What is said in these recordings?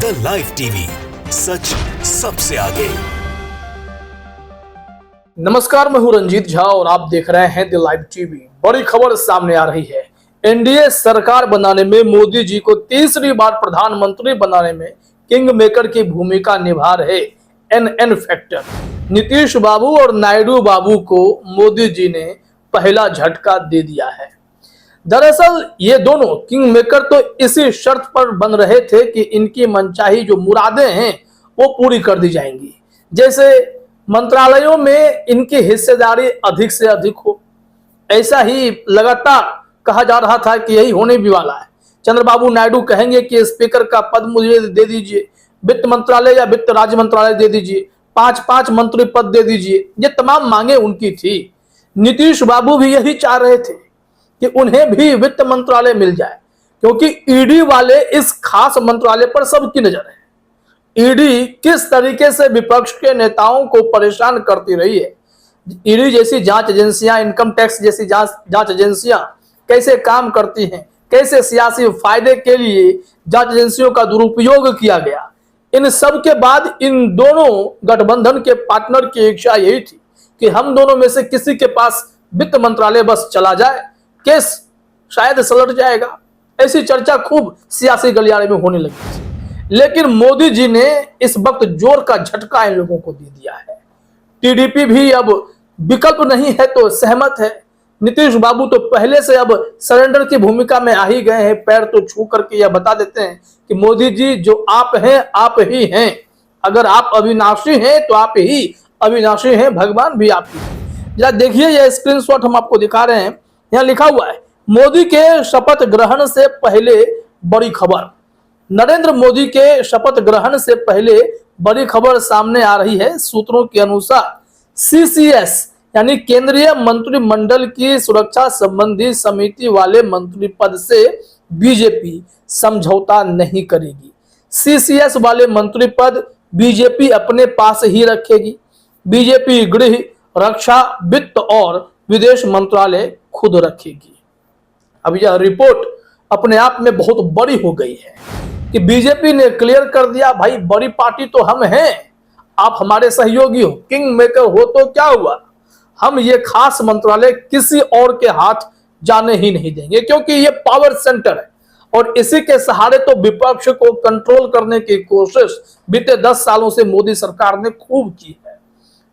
The live TV, सच सबसे आगे। नमस्कार, मैं हूं रंजीत झा और आप देख रहे हैं द लाइव टीवी। बड़ी खबर सामने आ रही है। एनडीए सरकार बनाने में मोदी जी को तीसरी बार प्रधानमंत्री बनाने में किंग मेकर की भूमिका निभा रहे एनएन फैक्टर नीतीश बाबू और नायडू बाबू को मोदी जी ने पहला झटका दे दिया है। दरअसल ये दोनों किंग मेकर तो इसी शर्त पर बन रहे थे कि इनकी मनचाही जो मुरादें हैं वो पूरी कर दी जाएंगी, जैसे मंत्रालयों में इनकी हिस्सेदारी अधिक से अधिक हो। ऐसा ही लगातार कहा जा रहा था कि यही होने भी वाला है। चंद्रबाबू नायडू कहेंगे कि स्पीकर का पद मुझे दे दीजिए, वित्त मंत्रालय या वित्त राज्य मंत्रालय दे दीजिए, 5-5 मंत्री पद दे दीजिए। ये तमाम मांगे उनकी थी। नीतीश बाबू भी यही चाह रहे थे कि उन्हें भी वित्त मंत्रालय मिल जाए, क्योंकि ईडी वाले इस खास मंत्रालय पर सबकी नजर है। ईडी किस तरीके से विपक्ष के नेताओं को परेशान करती रही है, ईडी जैसी जांच एजेंसियां, इनकम टैक्स जैसी जांच एजेंसियां कैसे काम करती हैं, कैसे सियासी फायदे के लिए जांच एजेंसियों का दुरुपयोग किया गया। इन सब के बाद इन दोनों गठबंधन के पार्टनर की इच्छा यही थी कि हम दोनों में से किसी के पास वित्त मंत्रालय बस चला जाए, केस शायद सलट जाएगा। ऐसी चर्चा खूब सियासी गलियारे में होने लगी थी। लेकिन मोदी जी ने इस वक्त जोर का झटका इन लोगों को दे दिया है। टीडीपी भी अब विकल्प नहीं है तो सहमत है। नीतीश बाबू तो पहले से अब सरेंडर की भूमिका में आ ही गए हैं। पैर तो छू करके यह बता देते हैं कि मोदी जी जो आप हैं आप ही हैं। अगर आप अविनाशी हैं तो आप ही अविनाशी हैं, भगवान भी आप ही हैं। जरा देखिए यह स्क्रीनशॉट हम आपको दिखा रहे हैं। यहाँ लिखा हुआ है, मोदी के शपथ ग्रहण से पहले बड़ी खबर। नरेंद्र मोदी के शपथ ग्रहण से पहले बड़ी खबर सामने आ रही है। सूत्रों के अनुसार सीसीएस यानी केंद्रीय मंत्रिमंडल की सुरक्षा संबंधी समिति वाले मंत्री पद से बीजेपी समझौता नहीं करेगी। सीसीएस वाले मंत्री पद बीजेपी अपने पास ही रखेगी। बीजेपी गृह, रक्षा, वित्त और विदेश मंत्रालय खुद रखेगी। अब यह रिपोर्ट अपने आप में बहुत बड़ी हो गई है कि बीजेपी ने क्लियर कर दिया, भाई बड़ी पार्टी तो हम हैं, आप हमारे सहयोगी हो, किंग मेकर हो तो क्या हुआ, हम ये खास मंत्रालय किसी और के हाथ जाने ही नहीं देंगे, क्योंकि ये पावर सेंटर है और इसी के सहारे तो विपक्ष को कंट्रोल करने की कोशिश बीते 10 सालों से मोदी सरकार ने खूब की है।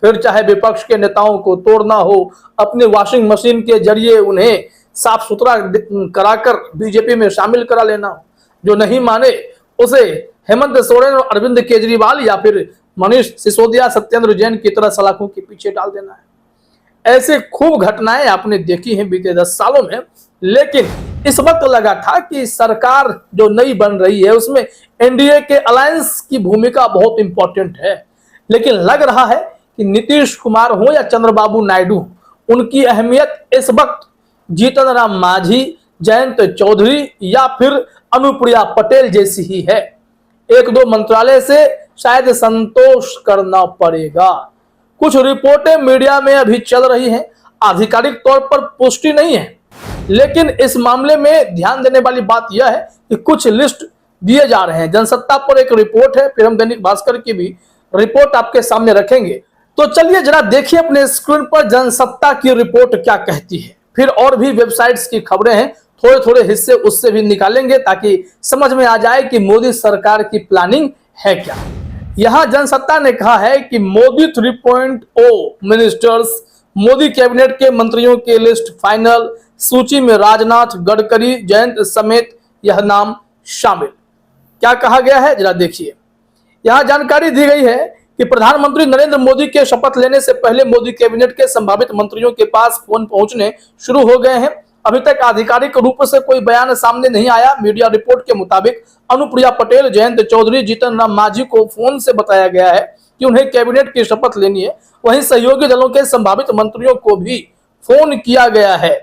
फिर चाहे विपक्ष के नेताओं को तोड़ना हो, अपने वॉशिंग मशीन के जरिए उन्हें साफ सुथरा कराकर बीजेपी में शामिल करा लेना हो, जो नहीं माने उसे हेमंत सोरेन और अरविंद केजरीवाल या फिर मनीष सिसोदिया, सत्येंद्र जैन की तरह सलाखों के पीछे डाल देना है। ऐसे खूब घटनाएं आपने देखी हैं बीते 10 सालों में। लेकिन इस वक्त लगा था कि सरकार जो नई बन रही है उसमें एनडीए के अलायंस की भूमिका बहुत इंपॉर्टेंट है। लेकिन लग रहा है कि नीतीश कुमार हो या चंद्रबाबू नायडू, उनकी अहमियत इस वक्त जीतन राम मांझी, जयंत चौधरी या फिर अनुप्रिया पटेल जैसी ही है। 1-2 मंत्रालय से शायद संतोष करना पड़ेगा। कुछ रिपोर्टें मीडिया में अभी चल रही हैं, आधिकारिक तौर पर पुष्टि नहीं है। लेकिन इस मामले में ध्यान देने वाली बात यह है कि कुछ लिस्ट दिए जा रहे हैं। जनसत्ता पर एक रिपोर्ट है, फिर हम दैनिक भास्कर की भी रिपोर्ट आपके सामने रखेंगे। तो चलिए जरा देखिए अपने स्क्रीन पर जनसत्ता की रिपोर्ट क्या कहती है। फिर और भी वेबसाइट्स की खबरें हैं, थोड़े थोड़े हिस्से उससे भी निकालेंगे ताकि समझ में आ जाए कि मोदी सरकार की प्लानिंग है क्या। यहां जनसत्ता ने कहा है कि मोदी 3.0 मिनिस्टर्स, मोदी कैबिनेट के मंत्रियों की लिस्ट फाइनल, सूची में राजनाथ, गडकरी, जयंत समेत यह नाम शामिल। क्या कहा गया है जरा देखिए। यहां जानकारी दी गई है कि प्रधानमंत्री नरेंद्र मोदी के शपथ लेने से पहले मोदी कैबिनेट के संभावित मंत्रियों के पास फोन पहुंचने शुरू हो गए हैं। अभी तक आधिकारिक रूप से कोई बयान सामने नहीं आया। मीडिया रिपोर्ट के मुताबिक अनुप्रिया पटेल, जयंत चौधरी, जीतन राम मांझी को फोन से बताया गया है कि उन्हें कैबिनेट की शपथ लेनी है। वहीं सहयोगी दलों के संभावित मंत्रियों को भी फोन किया गया है।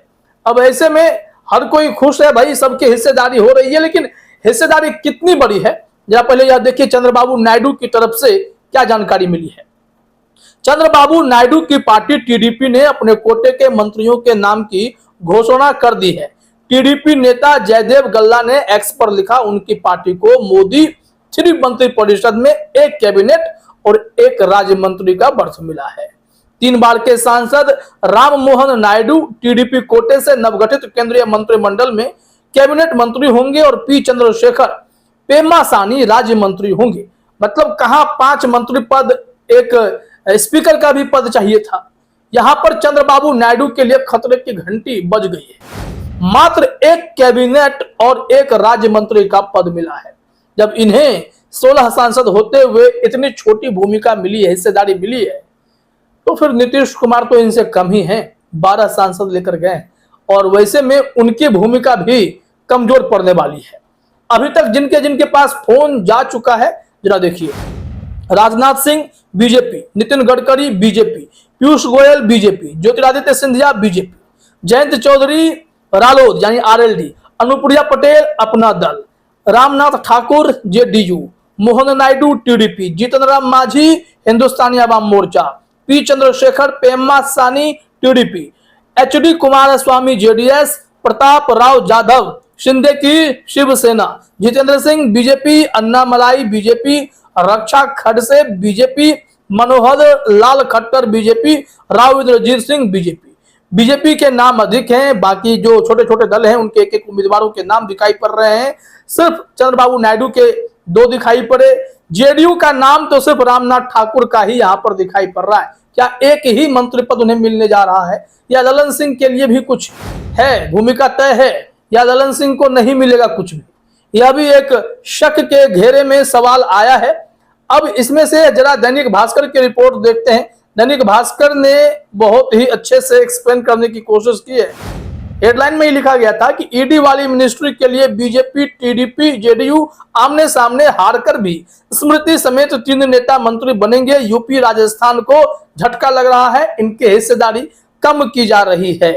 अब ऐसे में हर कोई खुश है, भाई सबकी हिस्सेदारी हो रही है। लेकिन हिस्सेदारी कितनी बड़ी है जरा पहले यह देखिए चंद्रबाबू नायडू की तरफ से क्या जानकारी मिली है। चंद्रबाबू नायडू की पार्टी टीडीपी ने अपने कोटे के मंत्रियों के नाम की घोषणा कर दी है। टीडीपी नेता जयदेव गल्ला ने एक्स पर लिखा, उनकी पार्टी को मोदी 3 मंत्री परिषद में 1 कैबिनेट और 1 राज्य मंत्री का बर्थ मिला है। 3 बार के सांसद राम मोहन नायडू टीडीपी कोटे से नवगठित केंद्रीय मंत्रिमंडल में कैबिनेट मंत्री होंगे और पी चंद्रशेखर पेम्मासानी राज्य मंत्री होंगे। मतलब कहां 5 मंत्री पद, एक स्पीकर का भी पद चाहिए था। यहां पर चंद्रबाबू नायडू के लिए खतरे की घंटी बज गई है। मात्र 1 कैबिनेट और 1 राज्य मंत्री का पद मिला है। जब इन्हें 16 सांसद होते हुए इतनी छोटी भूमिका मिली है, हिस्सेदारी मिली है, तो फिर नीतीश कुमार तो इनसे कम ही हैं। 12 सांसद लेकर गए और वैसे में उनकी भूमिका भी कमजोर पड़ने वाली है। अभी तक जिनके जिनके पास फोन जा चुका है जरा देखिए। Rajnath Singh BJP, Nitin Gadkari BJP, Piyush Goyal BJP, Jyotiraditya Scindia BJP, Jayant Chaudhary RLD यानी RLD, Anupriya Patel Apna Dal, Ramnath Thakur JDU, Mohan Naidu TDP, Jitan Ram Manjhi Hindustani Awam Morcha, P Chandrashekhar Pemmasani TDP, HD Kumaraswamy JDS, Pratap Rao Jadhav Shinde की Shivsena, Jitendra Singh BJP, Annamalai BJP, Raksha Khadse BJP, Manohar Lal Khattar BJP, Rao Inderjit Singh BJP. BJP के नाम अधिक हैं, बाकी जो छोटे छोटे दल हैं उनके एक उम्मीदवारों के नाम दिखाई पड़ रहे हैं। सिर्फ चंद्रबाबू नायडू के 2 दिखाई पड़े। जेडीयू का नाम तो सिर्फ रामनाथ ठाकुर का ही यहाँ पर दिखाई पड़ रहा है। क्या एक ही मंत्री पद उन्हें मिलने जा रहा है या ललन सिंह के लिए भी कुछ है, भूमिका तय है, या ललन सिंह को नहीं मिलेगा कुछ भी? यह भी एक शक के घेरे में सवाल आया है। अब इसमें से जरा दैनिक भास्कर की रिपोर्ट देखते हैं। दैनिक भास्कर ने बहुत ही अच्छे से एक्सप्लेन करने की कोशिश की है। हेडलाइन में ही लिखा गया था कि ईडी वाली मिनिस्ट्री के लिए बीजेपी, टीडीपी, जेडीयू आमने सामने हारकर भी स्मृति समेत 3 नेता मंत्री बनेंगे। यूपी राजस्थान को झटका लग रहा है, इनकी हिस्सेदारी कम की जा रही है।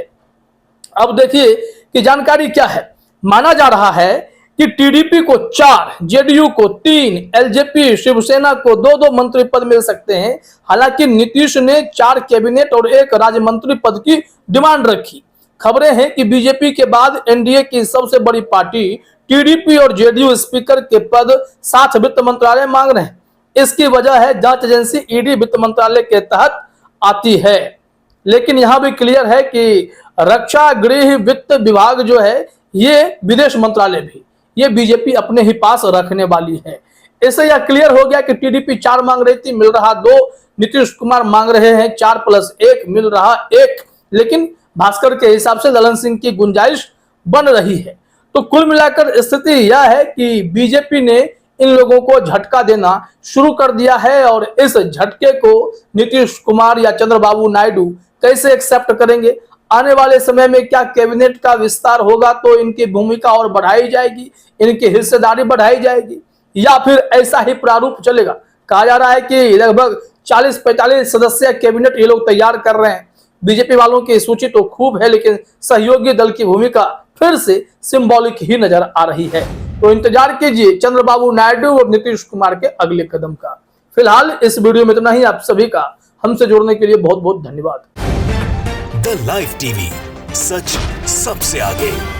अब देखिए कि जानकारी क्या है। माना जा रहा है कि टीडीपी को 4, जेडीयू को 3, एलजेपी शिवसेना को 2-2 मंत्री पद मिल सकते हैं। हालांकि नीतीश ने 4 कैबिनेट और 1 राज्य मंत्री पद की डिमांड रखी। खबरें हैं कि बीजेपी के बाद एनडीए की सबसे बड़ी पार्टी टीडीपी और जेडीयू स्पीकर के पद साथ वित्त मंत्रालय मांग रहे हैं। इसकी वजह है जांच एजेंसी ईडी वित्त मंत्रालय के तहत आती है। लेकिन यहां भी क्लियर है कि रक्षा, गृह, वित्त विभाग जो है, ये विदेश मंत्रालय भी ये बीजेपी अपने ही पास रखने वाली है। इससे यह क्लियर हो गया कि टीडीपी 4 मांग रही थी, मिल रहा 2, नीतीश कुमार मांग रहे हैं 4 + 1, मिल रहा 1। लेकिन भास्कर के हिसाब से ललन सिंह की गुंजाइश बन रही है। तो कुल मिलाकर स्थिति यह है कि बीजेपी ने इन लोगों को झटका देना शुरू कर दिया है और इस झटके को नीतीश कुमार या चंद्रबाबू नायडू कैसे एक्सेप्ट करेंगे? आने वाले समय में क्या कैबिनेट का विस्तार होगा तो इनकी भूमिका और बढ़ाई जाएगी, इनकी हिस्सेदारी बढ़ाई जाएगी, या फिर ऐसा ही प्रारूप चलेगा? कहा जा रहा है कि लगभग 40-45 सदस्यीय कैबिनेट ये लोग तैयार कर रहे हैं। बीजेपी वालों की सूची तो खूब है, लेकिन सहयोगी दल की भूमिका फिर से सिंबॉलिक ही नजर आ रही है। तो इंतजार कीजिए चंद्रबाबू नायडू और नीतीश कुमार के अगले कदम का। फिलहाल इस वीडियो में इतना ही। आप सभी का हमसे जुड़ने के लिए बहुत बहुत धन्यवाद। द लाइव टीवी, सच सबसे आगे।